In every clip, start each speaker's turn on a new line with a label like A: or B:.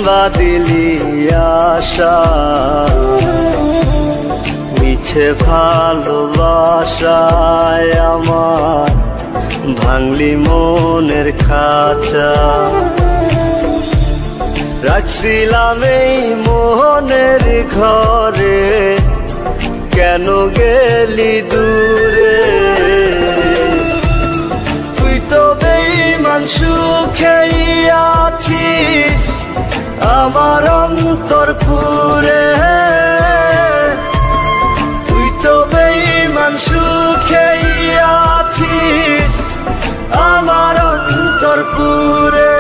A: বাদিলি আশা মিছে ভালোবাসায় আমার ভাঙলি মনের খাঁচা রাখছিলাম এই মোহনের ঘরে কেন গেলি দূরে তুই তো বেঈমান সুখেই আছিস আমার অন্তর পুরে তুই তো বেঈমান সুখেই আছিস আমার অন্তর পুরে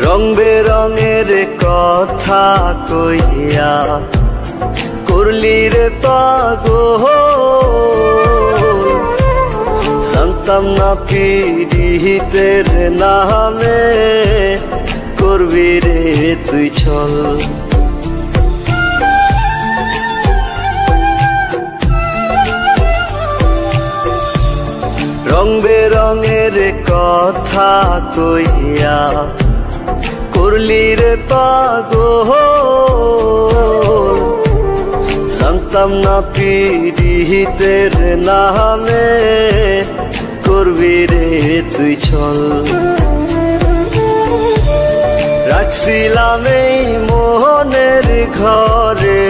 A: রং বেরঙের কথা কইয়া করলি রে পাগল জানতাম না পিরিতের নামে করবি রে তুই ছল রং বেরঙের কথা কইয়া করলি রে পাগল জানতাম না পিরিতের নামে করবি রে তুই ছল রাখছিলাম এই মোহনের ঘরে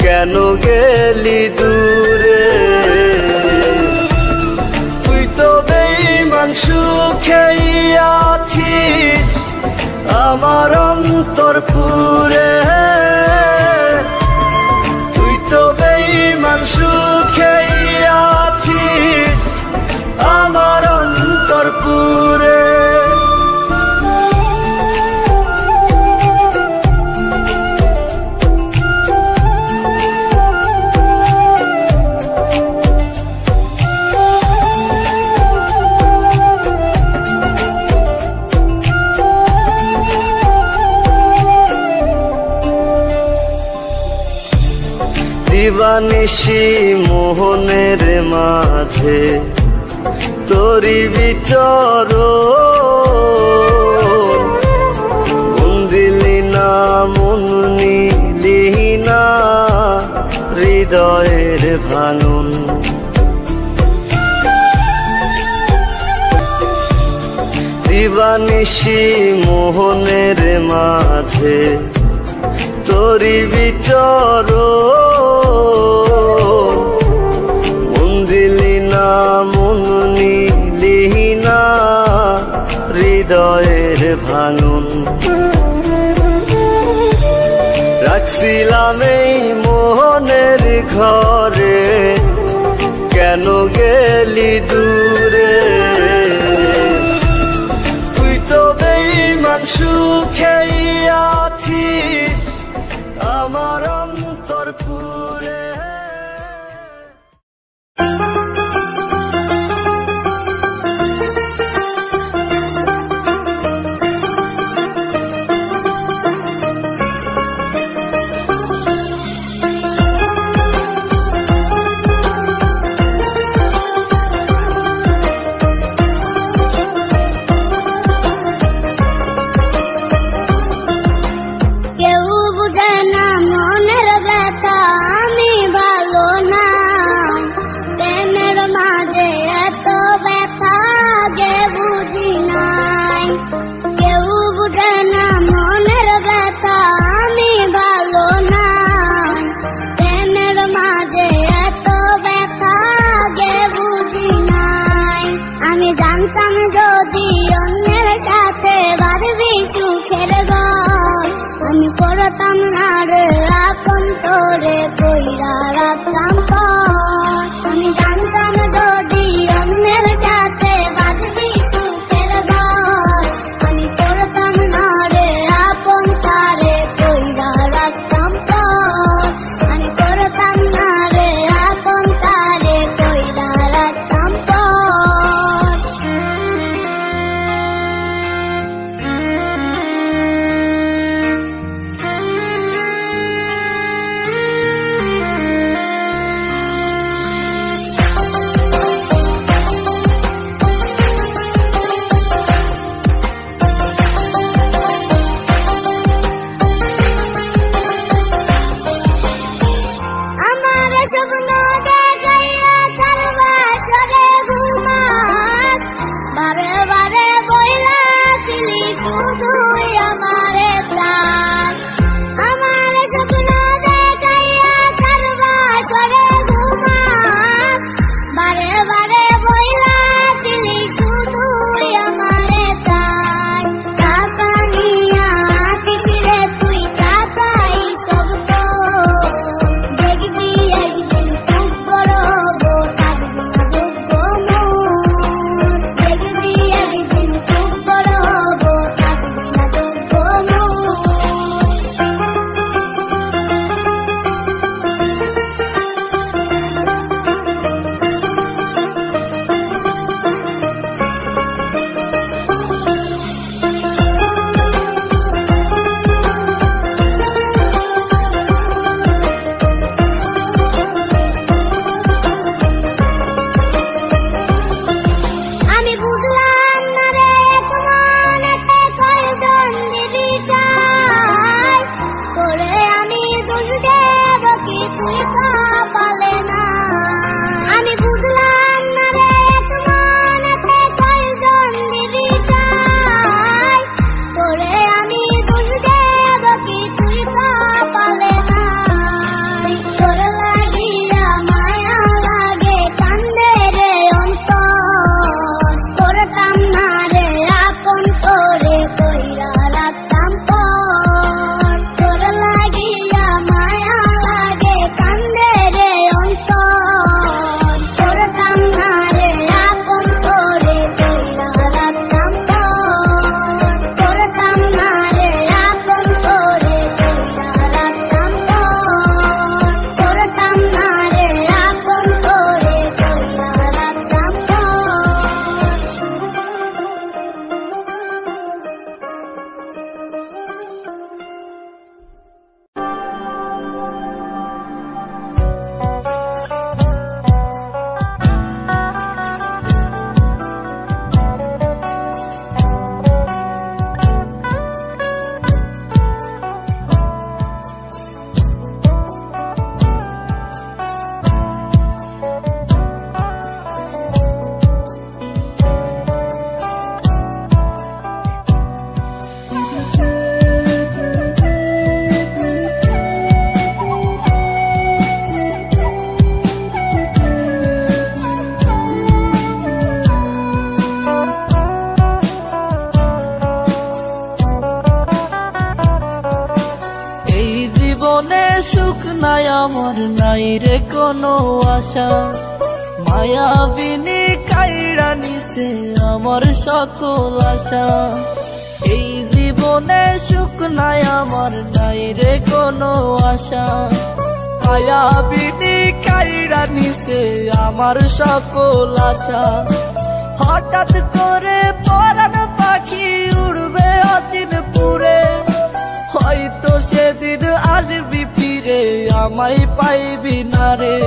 A: কেন গেলি দূরে তুই তো বেঈমান সুখেই আছিস আমার অন্তর পুরে তুই তো বেঈমান সুখেই আছিস আমার অন্তর পুরে দিবানিশি মোহনের মাঝে তোরি বিচর মন দিলি না মন নিলি না হৃদয়ের ভাঙন দিবানিশি মোহনের মাঝে তোরি বিচর মন দিলি না মন নিলি না হৃদয়ের ভাঙন রাখছিলাম এই মোহনের ঘরে কেন গেলি দূরে তুই তো বেঈমান সুখেই আছিস আমার অন্তর পুরে
B: নাই আমার নাই রে কোনো আশা, মায়াবিনী কাইড়া নিছে আমার সকল আশা। এই জীবনে সুখ নাই আমার নাই রে কোনো আশা, মায়াবিনী কাইড়া নিছে আমার সকল আশা। হঠাৎ করে পরাণ পাখি উড়বে অচিন পুরে, হয়তো সেদিন আসবি ফিরে আমায় পাইবি না রে।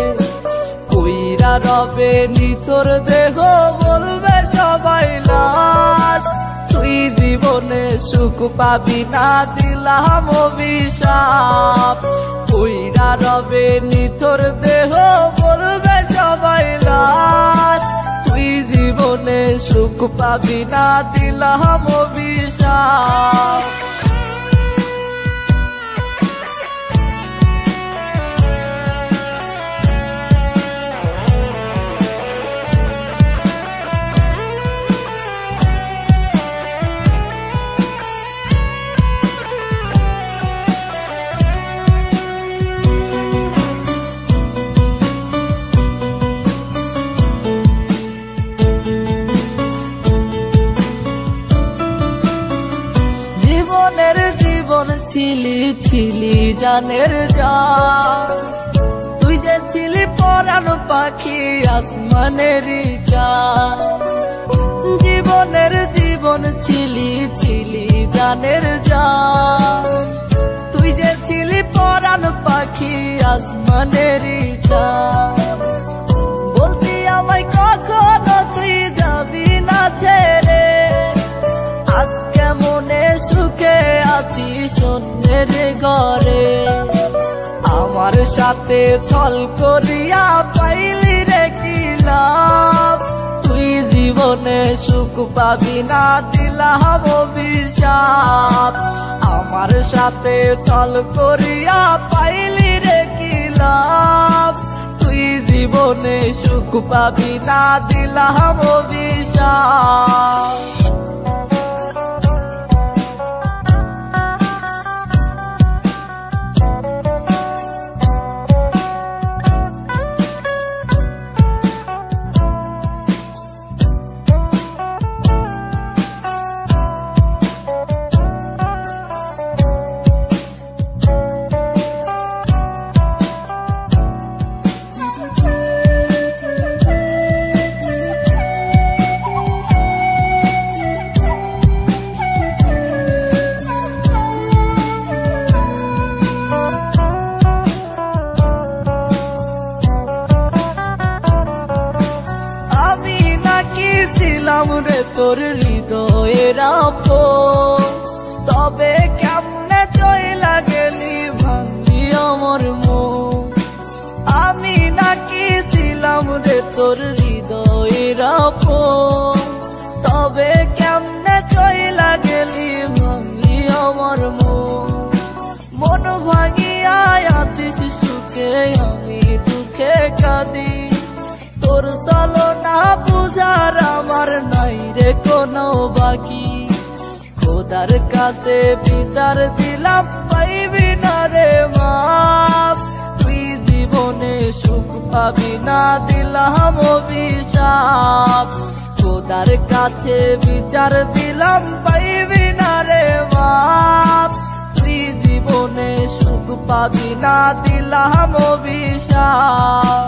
B: কইরা রবে নিতর দেহ বলবে সবাই লাশ, তুই জীবনে সুখ পাবি না দিলাম অভিশাপ। কইরা রবে নিতর দেহ বলবে সবাই লাশ, তুই জীবনে সুখ পাবি না দিলাম অভিশাপ। জীবন ছিলি ছিলি জানের জান, তুই যে ছিলি পরাণ পাখি আসমানের চাঁদ। জীবনের জীবন ছিলি ছিলি জানের জান, তুই যে ছিলি পরাণ পাখি আসমানের চাঁদ। বলতি আমায় কখনো তুই যাবি না ছেড়ে, আজকে মনে সুখে আছি শূন্যের ঘরে। আমার সাথে ছল করিয়া পাইলি রে কি লাভ, তুই জীবনে সুখ পাবি না দিলাম অভিশাপ। আমার সাথে ছল করিয়া পাইলি রে কি লাভ, তুই জীবনে সুখ পাবি না দিলাম অভিশাপ। রে তোর হৃদয়ের আপন, তবে কেমনে চইলা গেলি ভাঙলি আমার মন। আমি নাকি ছিলাম রে তোর হৃদয়ের আপন, তবে কেমনে চইলা গেলি ভাঙলি আমার মন। মন ভাঙিয়া আতিস সুখে আমি দুঃখে কাঁদি, তোর চলো না বুঝার আমার নাই রে কোনো বাকি। খোদার কাছে বিচার দিলাম পাইবি না রে মাপ, তুই জীবনে সুখ পাবি না দিলাম অভিশাপ। খোদার কাছে বিচার দিলাম পাইবি না রে মাপ, তুই জীবনে সুখ পাবি না দিলাম অভিশাপ।